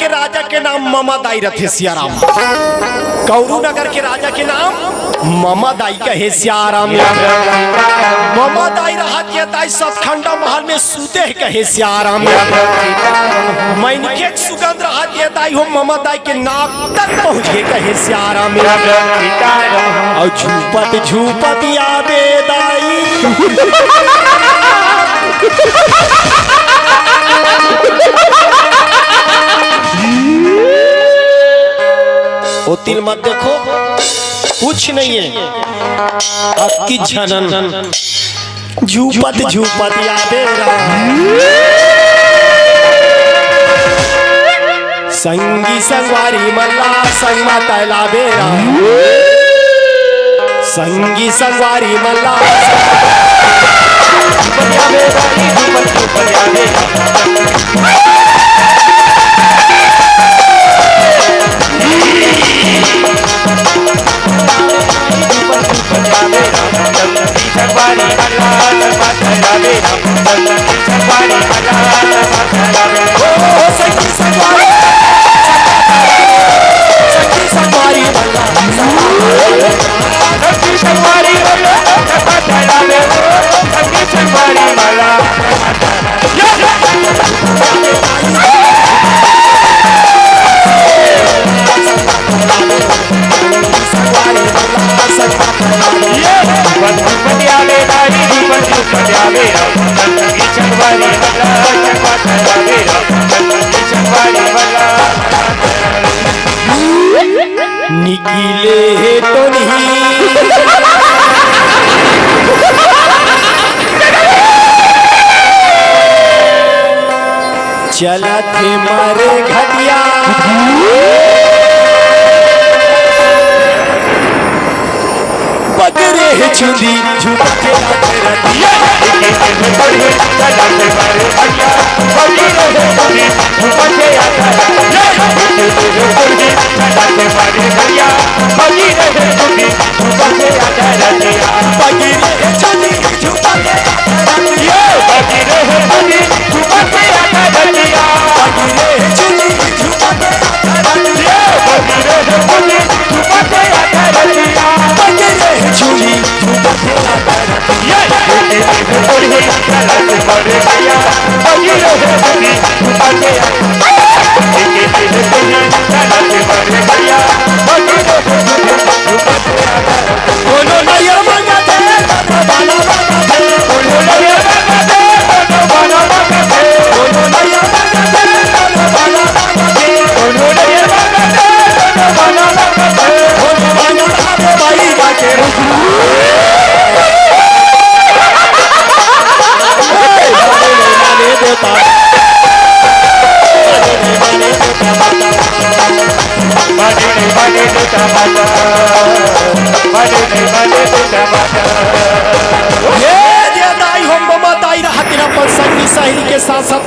के राजा के नाम ममादाई रथे सियाराम। कौरू नगर के राजा के नाम ममादाई कहे सियाराम। ममादाई रहा दाई सतखंडा महल में सूते कहे सियाराम। मैंने सुगंध रहा दाई हो ममादाई के नाक तक पहुँच गए कहे सियाराम। और झूपत झूपत यादे दाई ओ तिल मत देखो कुछ नहीं है आपकी जनन झूपत झूपत यादे संगी संगवारी मल्ला संग माता बेरा संगी संगवारी मल्ला निकीले तो नहीं चला थे मारे घटिया पकड़े चुंदी झूठे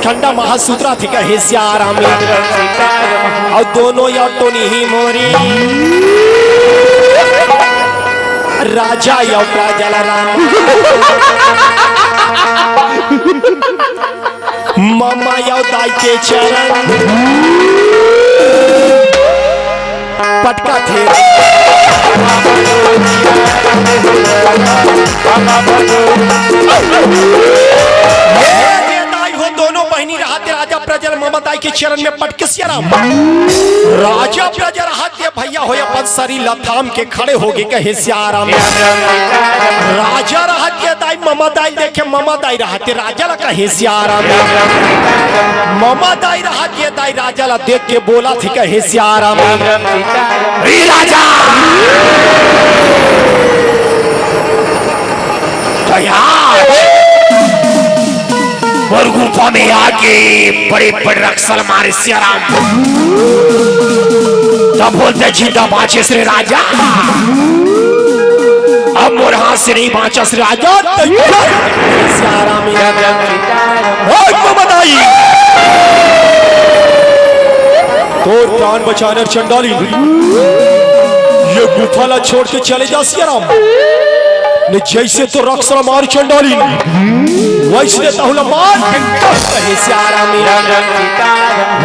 खंडा महासूत्रा थी कहे सियाराम। और दोनों या तो नहीं मोरी राजा या जलाराम मामा या दाई के चरण पटका थे प्रजर ममताई के चरण में पटके सियाराम। राजा प्रजर हाथे भैया हो अपन सरी लथाम के खड़े हो गए कहे सियाराम। राजा रहते दाई ममताई देखे ममताई रहते राजा ला कहे सियाराम। ममताई रहते दाई राजा ला देख के बोला थी कहे सियाराम। राजा और गुफा में आके बड़े बड़े रक्षल मारे सियाराम। तब बोलते जिंदा बाँचे श्री राजा। अब मोर हाथ से नहीं बाँचा श्री राजा। सियाराम बताइए तो प्राण बचाने चंडाली ये गुफा ला छोड़ के चले जा सियाराम। ने जैसे तो रक्षल मार चंडाली वैसे मार सियाराम।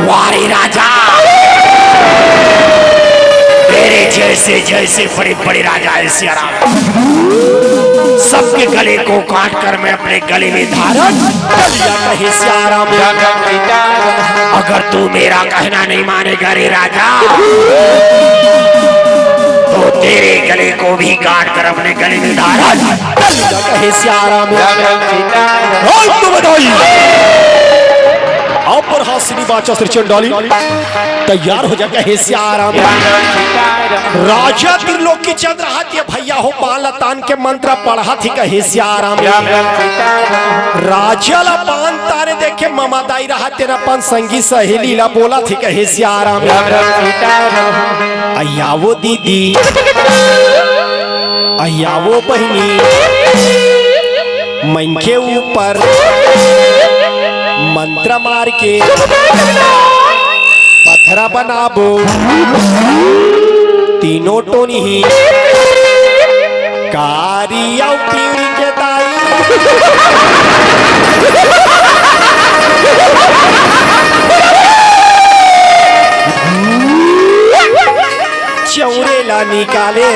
वारे राजा जैसे जैसे बड़े बड़े राजा है सिया राम, सबके गले को काट कर मैं अपने गले में धारण कर लिया कहे सिया राम। अगर तू मेरा कहना नहीं मानेगा रे राजा, तो तेरे गले को भी काट कर अपने गले में धारण कर लिया कहे सिया राम। आप पर हासिनी बाचा श्री चंडाली तैयार हो जा कहे सिया राम। राजा त्रिलोकी चंद्र हाथी भैया हो बालतान के मंत्र पढ़ा थी कहे सिया राम। राजा ला पान तारे देखे ममादाई रहा तेरा पान संगी सहेली ला बोला थी कहे सिया राम। अय्या वो दीदी अय्या वो बहनी मन के ऊपर मंत्र मार के पत्थरा बनाबो, तीनों टोनी ही कारिया पीड़ी के दाई चौरेला निकाले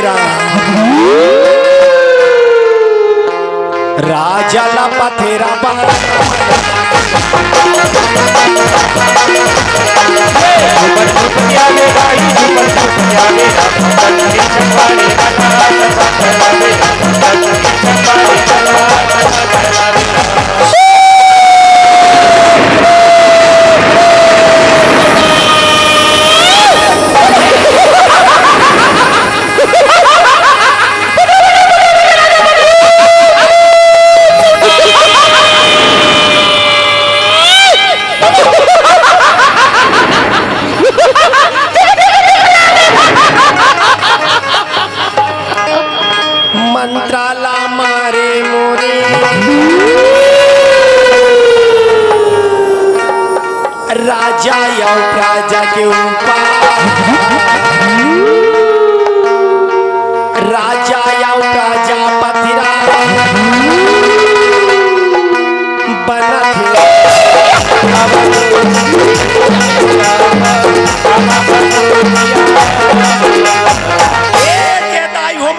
राजा ला पथेरा मंत्राला मारे मोरे राजा या राजा के ऊपर, राजा या राजा पथिरा बना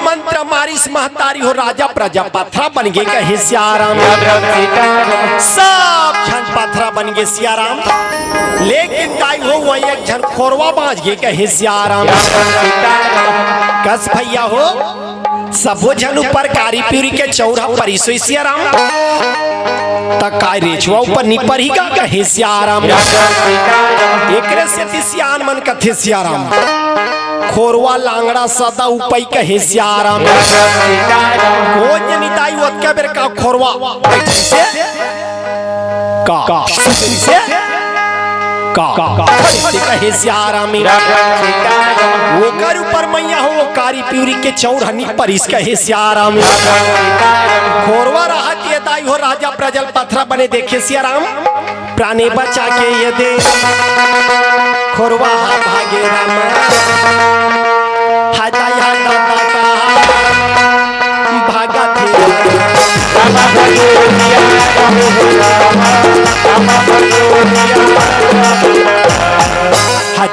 मंत्र मारिस महतारी हो राजा प्रजा पथरा बन गए कहे सिया राम। सब झन पथरा बन गए सिया राम, लेकिन दाई हो वही एक झन खोरवा बाज गए कहे सिया राम। कस भैया हो सबो झन ऊपर कारी पीरी के चौरा परिसोई सिया राम, तकाय रेचवा ऊपर निपर ही का कहे सिया राम। एकरे से तिसियान मन कथे सिया राम, खोरवा लांगड़ा सदा उपई कहे सिया राम। को जनिताई वत के बेर का खोरवा से का से का कहे सिया राम। वो कर ऊपर मैया हो कारी प्यूरी के चौरहनी परिस कहे सिया राम। खोरवा रहा के दाई हो राजा प्रजल पथरा बने देखे सिया राम, प्राणी बचा के ये दे खोरवा भागे राम। भागा थे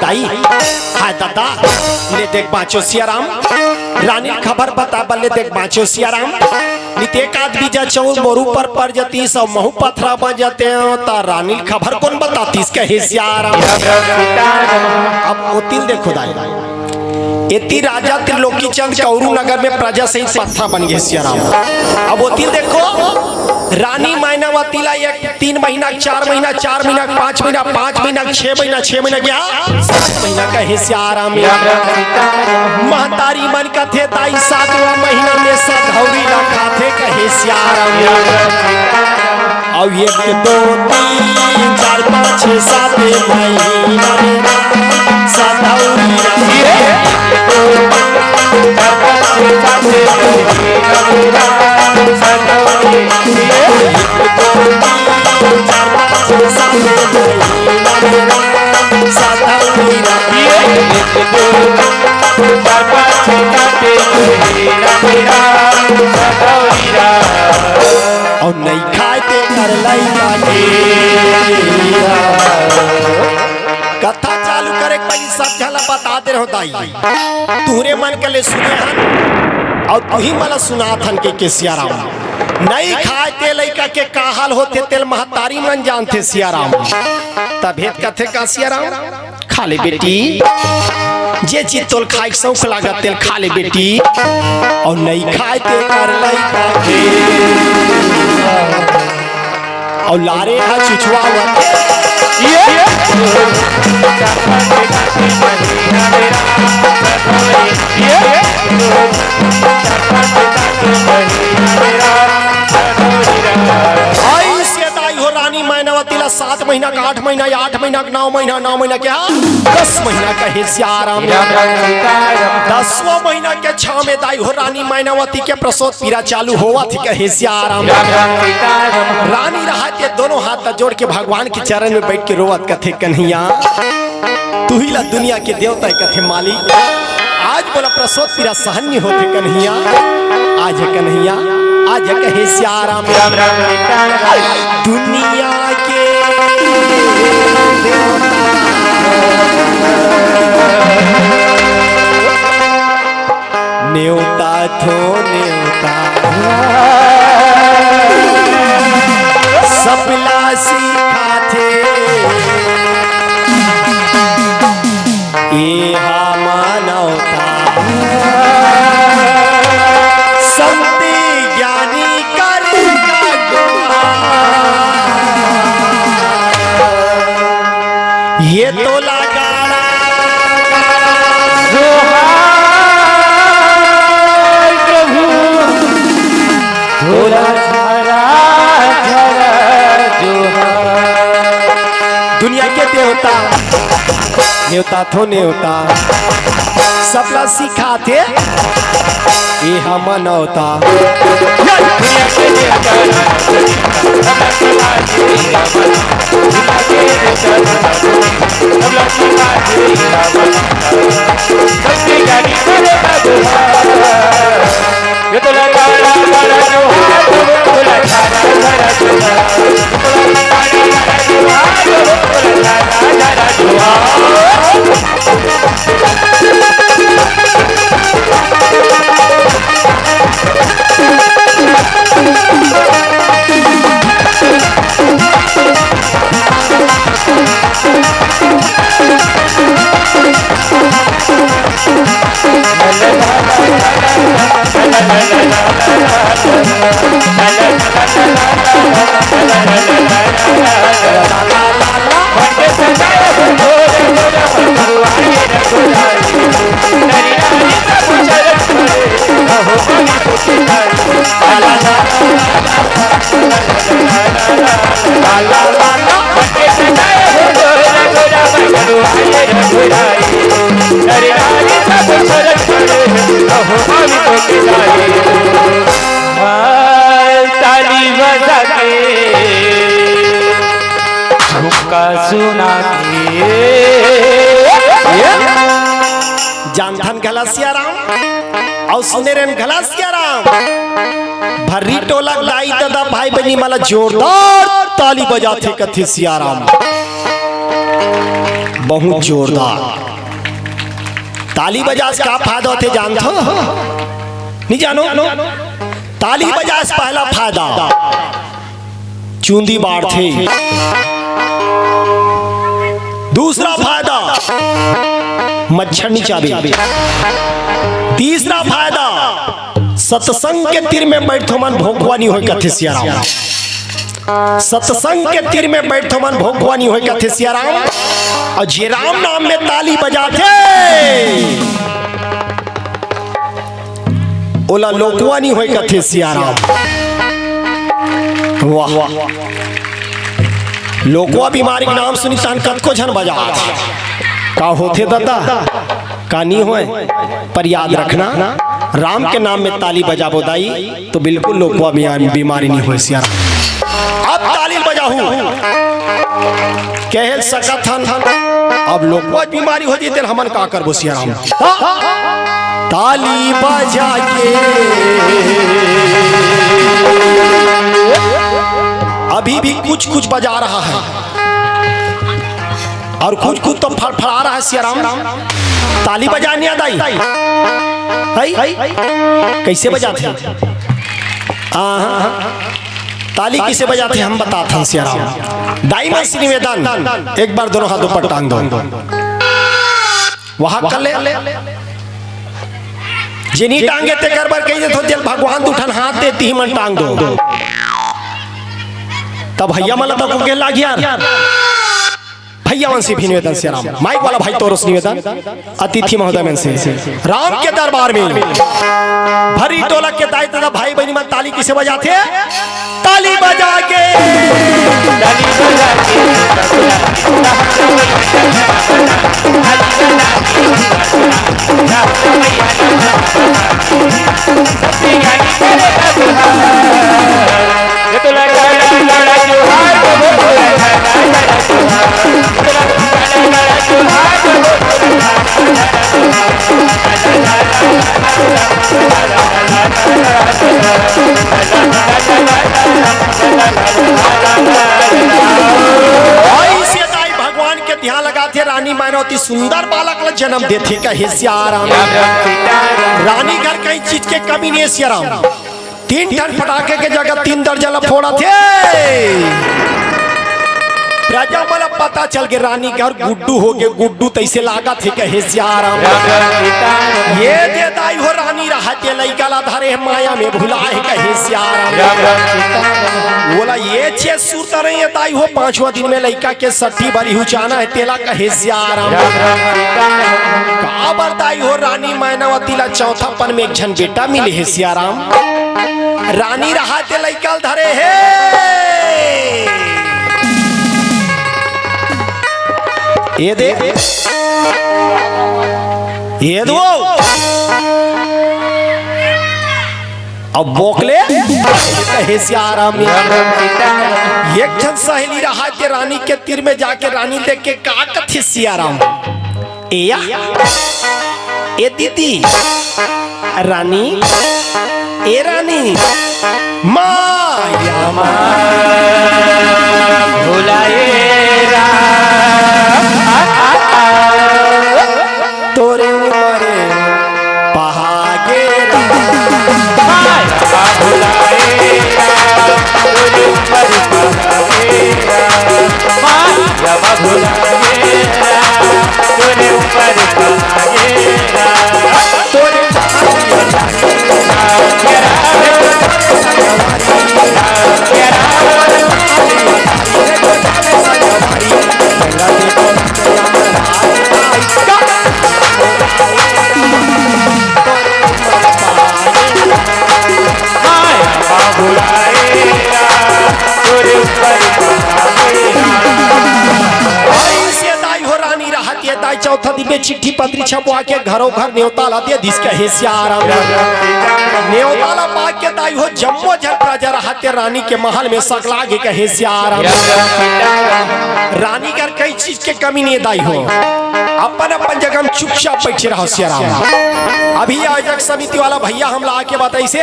दाई हाय दादा ले देख बाँचो सिया राम। रानी खबर बता बल्ले देख बाँचो सिया राम। नितेक आदमी जा चौर मोरू पर जती सब महू पथरा बन जाते हैं ता रानी खबर कौन बताती कहे सिया राम। अब वो तिल देखो दाई इति राजा त्रिलोकी चंद कौरू नगर में प्रजा सहित पत्थरा बन गए सिया राम। अब वो तिल देखो रानी मायनावती ला एक 3 महीना 4 महीना 4 महीना 5 महीना 5 महीना 6 महीना 6 महीना क्या 7 महीना कहे सिया राम। महतारी मन का थे ताई 7वां महीना में सधौरी ला खाते कहे सिया राम। अब 1 2 3 4 5 6 7 महीना सधौरी और नहीं खाते कर लाई कथा चालू करे पहले सब झला बता दे रहो दाई तूरे मन के ले सुने हन और तू ही मला सुनात हन के सियाराम नहीं खाए ते लइका के का हाल होते तेल महतारी मन जानते सियाराम तभेद कथे का सियाराम खा ले बेटी जे चीज तोल खाए शौक लागत तेल खा ले बेटी और नहीं खाए ते कर लइका और लारे हा चुचवा रानी मैनावती ला 7 महीना का 8 महीना या 8 महीना का 9 महीना क्या 10 महीना का हिस्साराम 10वां महीना के 6 में दाई हो रानी मैनावती के प्रसव पीड़ा चालू हुआ थी का हिस्साराम रानी रहते दोनों हाथ जोड़ के भगवान के चरण में बैठ के रोवत कथे कन्हैया तू ही ला दुनिया के देवता कथे मालिक आज बोला प्रसव पीड़ा सहन नहीं होते कन्हैया आज कन्हैया आज कहे सियाराम दुनिया के न्योता थो न्योता सबला सीखा थे ये मानवता संति ज्ञानी ये तो लगाड़ा प्रभु दुनिया के देवता न्योता थो न्योता सबला सिखाते ये हम मनौता ताली बजा के झुमका सुना के जानथन गला सियाराम और सुने रेन गला सियाराम भर्री टोला लाई दादा भाई बहनी माला जोरदार ताली बजाते कथे सियाराम बहुत जोरदार ताली बजास का फायदा होते जानते नहीं जानो ताली बजास पहला फायदा चूंदी बाढ़ थे दूसरा फायदा मच्छर नहीं चाबे तीसरा फायदा सत्संग के तीर में बैठो मन भोगवा नहीं होई कथे सियाराम सत्संग के तीर में बैठो मन भोगवा नहीं होई कथे सियाराम और जे राम नाम में ताली बजाते ओला लोकवा नहीं होई कथे सियाराम वाह लोकवा बीमारी के नाम सुनी तान कत को झन बजा का होते दादा का नहीं होए पर याद रखना राम के नाम में ताली बजाबो दाई तो बिल्कुल लोकवा बीमारी नहीं होई सियाराम अब ताली बजाहू कह सकत हन अब लोकवा बीमारी हो जैते हमन का करबो सियाराम ताली बजा के अभी भी कुछ कुछ बजा रहा है और खुद खुद तो फड़फड़ा रहा है सियाराम। ताली बजाने आ दाई कैसे बजाते हैं? ताली किसे बजाते हैं हम बताते हैं सियाराम। दाई में श्री निवेदन एक बार दोनों हाथों पर टांग दो, वहां कर ले जिनी टांगे ते कर बार कही तो जल भगवान उठन हाथ देती ही मन टांग दो। तब भैया मला तो कुके लाग यार भैया मन से भी निवेदन से राम माइक वाला भाई तोरस निवेदन अतिथि महोदय मन से राम के दरबार में भरी टोला के दायित्व भाई बहनी मन ताली किसे बजाते हैं? ताली बजा के भगवान के ध्यान लगाते रानी मानवती सुंदर बालक ला जन्म देते कहे सियाराम। रानी घर कई चीज के कमी नहीं सियाराम। 3 टन पटाखे के जगह 3 दर्जन फोड़ा थे। राजा वाला पता चल के रानी घर गुड्डू हो गए। गुड्डू तैसे लागा थे कहे सियाराम। ये दे दाई हो रानी रहते लइका ला धरे माया में भुलाए कहे सियाराम। बोला ये छे सुरता रही है दाई हो 5वां दिन में लइका के सट्टी बली हुचाना है तेला कहे सियाराम। काबर दाई हो रानी मायनावती ला 4था पन में एक झन बेटा मिले है सियाराम। रानी रहते लइका धरे है ये दे ये दो अब बोकले कहे सियाराम। एक जन सहेली रहा के रानी के तीर में जाके रानी देख के का कथी सियाराम ए दीदी रानी ए रानी माया तोरे उमरे पहागे चौथा दिन में चिट्ठी पत्री छपवा के घरों घर न्योता ला दिया दिस कहे सियाराम। न्योता ला पा के दाई हो जम्मो झट प्रजा रहते रानी के महल में सकला के कहे सियाराम। रानी घर कई चीज के कमी नहीं दाई हो अपन अपन जगह में चुपचाप बैठे रहो सियाराम। अभी आयोजक समिति वाला भैया हम ला के बताई से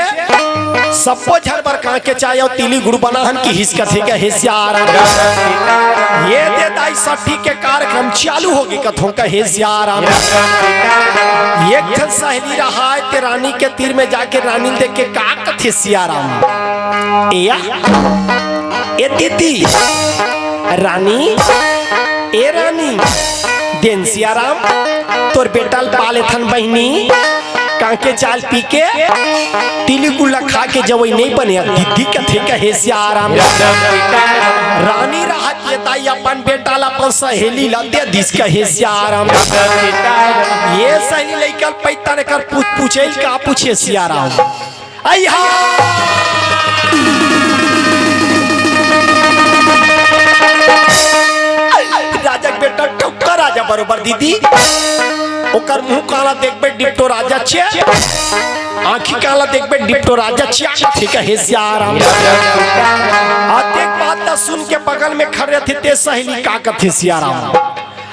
सबको झर बर कहा के चाय और तिली गुड़ बनाहन की हिस्कत है कहे सियाराम। ये दे दाई सठी के कार्यक्रम चालू हो गए कथों कहे सियाराम। एक जन सहेली रहा ते रानी के तीर में जाके रानी देख के का कथे सियाराम ए दीदी रानी ए रानी देन सियाराम तोर बेटा पाले थन बहनी कांके चाल पी के तिली गुल्ला खा के जवई नहीं बने दीदी कथे कहे सियाराम। रानी राहत ये ताई अपन बेटा ला अपन सहेली ला दे दिस कहे सियाराम। ये सहेली लेकर पैता ने कर पूछे का पूछे सियाराम अय्या राजा बेटा ठोकर राजा बरोबर दीदी ओकर मुंह काला देखबे डिप्टो राजा छे आंखी काला देखबे डिप्टो राजा छे ठीक है सियाराम। आते बात ना सुन के बगल में खड़े थे ते सहेली का कथे सियाराम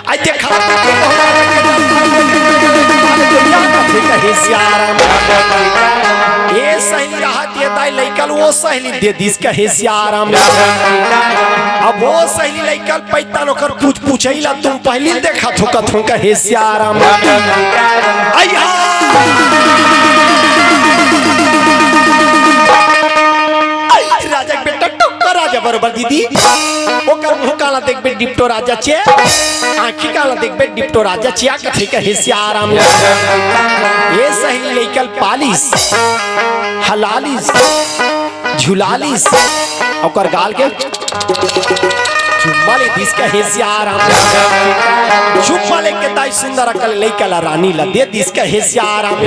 आई देखा ठीक है सियाराम। ये सहेली राहत ये दाई लइकल वो सहेली दे दिस कहे सियाराम। अब वो सहेली लइकल पैता नोकर पूछैला तुम पहली देखा थो कथों कहे सियाराम। आया राजा के बेटा टक्कर राजा बरोबर दीदी ओकर मुंह काला देखबे डिप्टो राजा छे आंखी काला देखबे डिप्टो राजा छिया कथे कहे सियाराम। ये सही लेकल पालिस हलालिस झुलालिस ओकर गाल के चुम्मा ले दिस कहे सियाराम। चुम्मा लेके दाई सुंदर अकल local Rani La they this कहे सियाराम।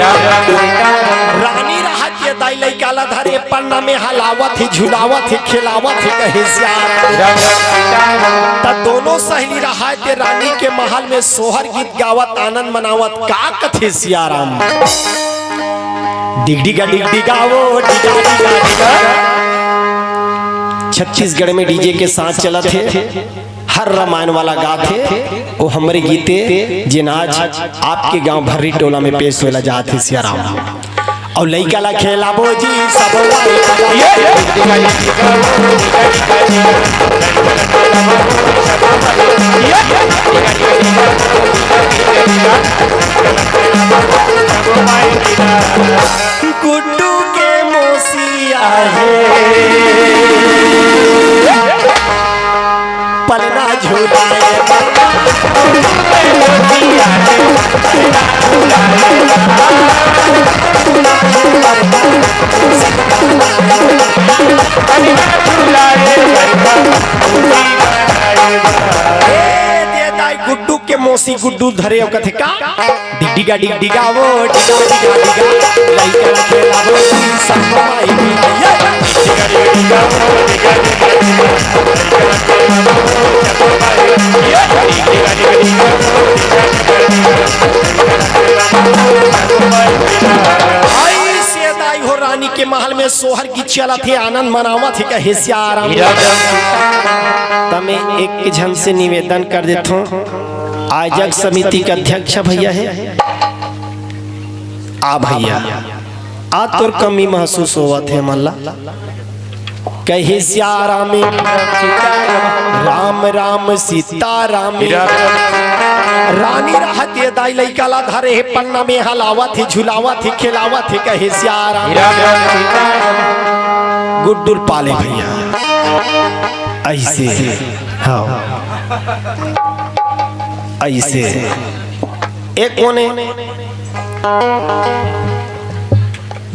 रानी राहत ये दाई लइका ला धरे पन्ना में हलावत ही झुलावत ही खिलावत ही कहे सियाराम। त दोनों सहेली राहत रानी के महल में सोहर गीत गावत आनंद मनावत का कथे सियाराम। डिगडिगा डिगडिगाओ डिगा डिगा डिगा। छत्तीसगढ़ में डीजे के साथ चला थे हर रामायण वाला गाथे वो हमारे गीते जिनाज आपके गांव भर्री टोला में पेश होला जाते सियाराम। और लइका ला खेला बोजी सब गुड्डू के मोसिया है पलना झूलाए गुड्डू के मोसी गुड्डू धरे कथे का डिगडिगा डिगडिगा वो डिगा डिगा डिगा लइका खेला वो संगमाई मिलाया डिगडिगा डिगडिगा वो डिगा डिगा आई से दाई हो रानी के महल में सोहर की चला थे आनंद मनावा थे कहे सियाराम। तमे एक जन से निवेदन कर देता हूँ आयोजक समिति का अध्यक्ष भैया है आ भैया आ तोर कमी महसूस हुआ थे मल्ला कहे सियाराम राम राम सीता राम। रानी राहत ये दाई लइका ला धरे है पन्ना में हलावत ही झुलावत ही खिलावत ही कहे सियाराम। गुड्डुल पाले भैया ऐसे हाँ ऐसे एक कोने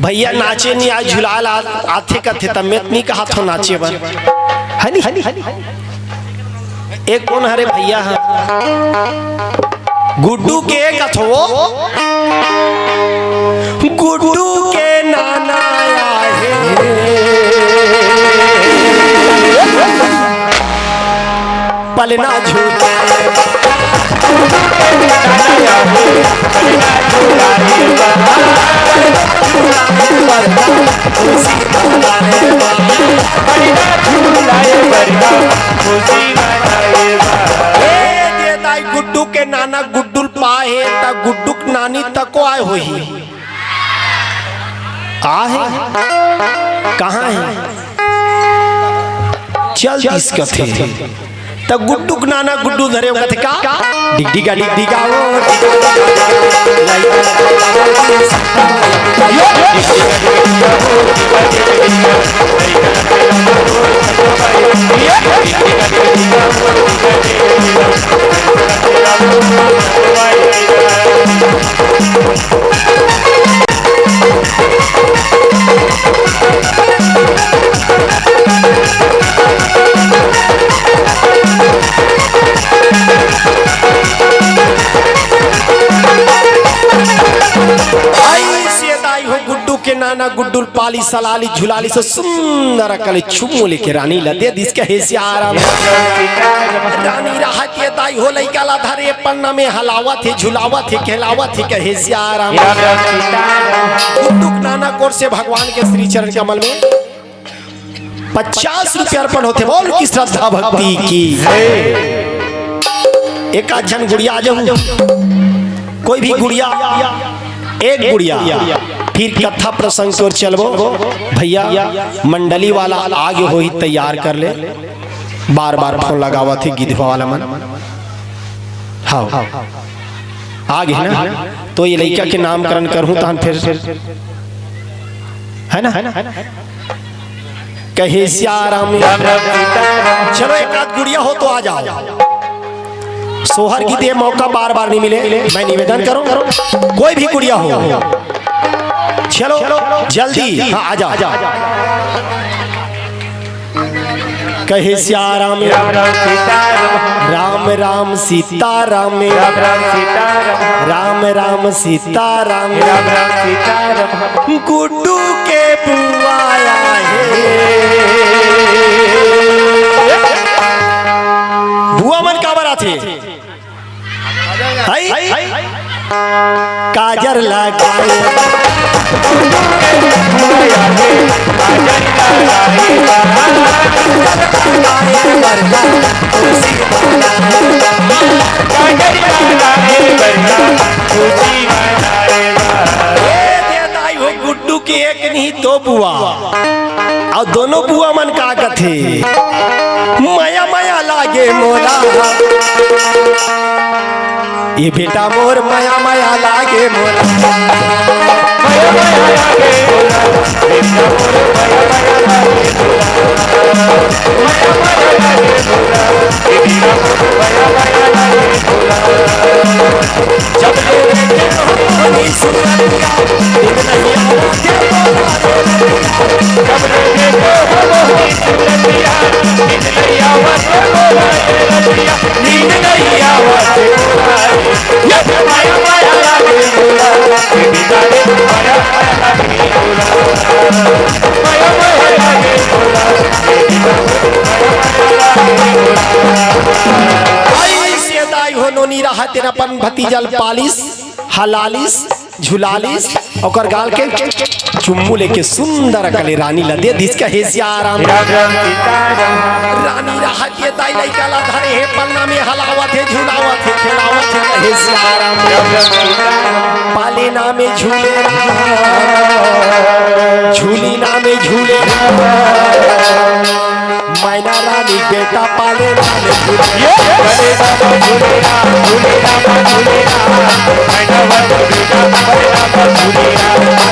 भैया नाचे नहीं आज झुलाल आथे कथे तमेत नहीं कहा थो नाचे बन हनी एक कौन हरे भैया हाँ गुड्डू के कथो गुड्डू के नाना है पलना झूला गुड्डू के नाना गुड्डुल पाए ता गुड्डुक नानी तको आए हो ही आहे कहाँ है चल इस कथे त गुड्डुक नाना गुड्डू धरे कथे का डिगडिगा डिगडिगा वो के नाना गुड्डुल पाली सलाली झुलाली से सुंदर कले चुम्मो लेके रानी ला दे दिस कहे सियाराम। रानी राहत ये दाई हो लइका ला धरे पन्ना में हलावत है झुलावत है खिलावत है कहे सियाराम। गुड्डुक नाना कोर से भगवान के श्री चरण कमल में 50 रुपया अर्पण होते बोल की श्रद्धा भक्ति की एक आधन गुड़िया आ जाऊं कोई भी गुड़िया एक गुड़िया। फिर कथा प्रसंग की ओर चलबो भैया। मंडली वाला आगे हो ही तैयार कर ले, बार बार फोन लगावा थे गिधवा वाला मन। हाँ आगे है ना, तो ये लड़का के नामकरण करूं तहन फिर है ना कहे सियाराम। चलो एक आध गुड़िया हो तो आ जाओ। सोहर की दे मौका बार बार नहीं मिले, मैं निवेदन करूं कोई भी गुड़िया हो चलो जल्दी। हाँ आ जाओ। कहे सियाराम राम राम सीता राम, राम राम सीता राम, गुड्डू के बुआ है। बुआ मन का बरा थे काजर लगाए गुड्डू की एक नहीं दो बुआ, और दोनों बुआ मन का कथे माया माया लागे मोला। ये बेटा मोर माया माया लागे मोला, माया माया लागे मोला, बेटा मोर माया माया लागे मोला, माया माया लागे मोला, बेटा मोर माया माया लागे मोला। जब ले देखे हो नहीं सुनिया दिन नहीं आते जब ले देखे हो नहीं सुनिया दिन नहीं आते नींद नहीं आते ये माया माया लागे मोला, बेटा माया माया लागे मोला, माया माया लागे मोला, ऐसे दाई हो नोनी रहा तेरा पन भतीजल पालिस हलालिस झुलालिस और गाल के चुम्मू लेके सुंदर कले रानी लदे दिसका हेसिया आराम। रानी रहा के दाई लइका ला धरे हे पन्ना में हलावत है झुलावत है खेलावत है हेसिया आराम। पाले ना में झूले झूली ना में झूले मैना रानी बेटा पाले ना में झूले झूले ना झूले ना झूले ना मैना वाला बेटा पाले ना झूले ना झूले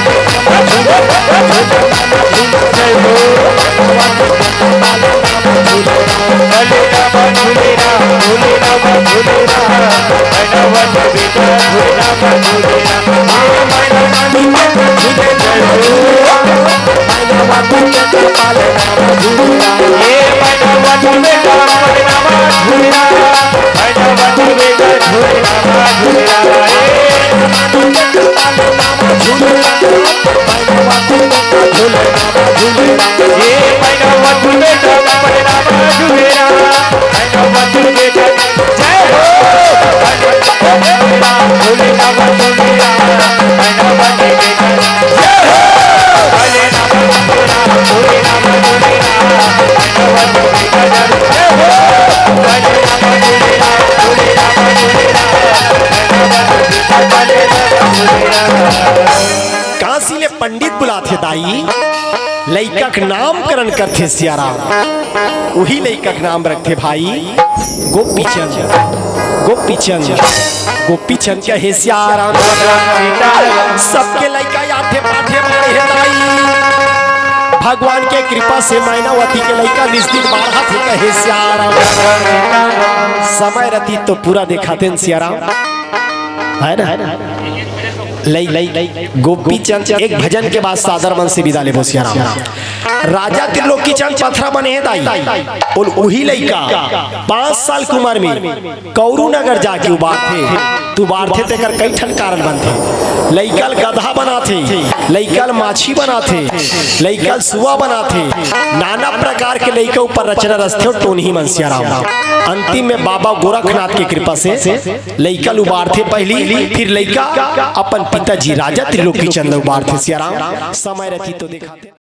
काशी ले पंडित बुलाते दाई लइका का नामकरण करते सियाराम। वही लइका का नाम रखते भाई गोपीचंद। गोपीचंद गोपीचंद का है सियाराम। सबके लइका याथे पाठे पढ़े दाई भगवान के कृपा से मैनावती के लइका निश्चित बारहा थे कहे सियाराम। समय रहती तो पूरा दिखाते सियाराम है ना। गोपीचंद एक भजन के बाद सादर मन से विदा ले सियाराम। राजा त्रिलोकी चंद पथरा बने हैं दाई और वही लइका 5 साल की उम्र में कौरू नगर जाके उबार थे तू बार थे तेकर कई ठन कारण बनते। लइकल गधा बनाते, लइकल माछी बनाते, लइकल सुआ बनाते, नाना प्रकार के लइका ऊपर रचना रचते और टोनही मन सियाराम। अंतिम में बाबा गोरखनाथ की कृपा से लइकल उबारते पहली, फिर लइका अपन पिताजी राजा त्रिलोकी चंद उबारते सियाराम। समय रहती तो दिखाते।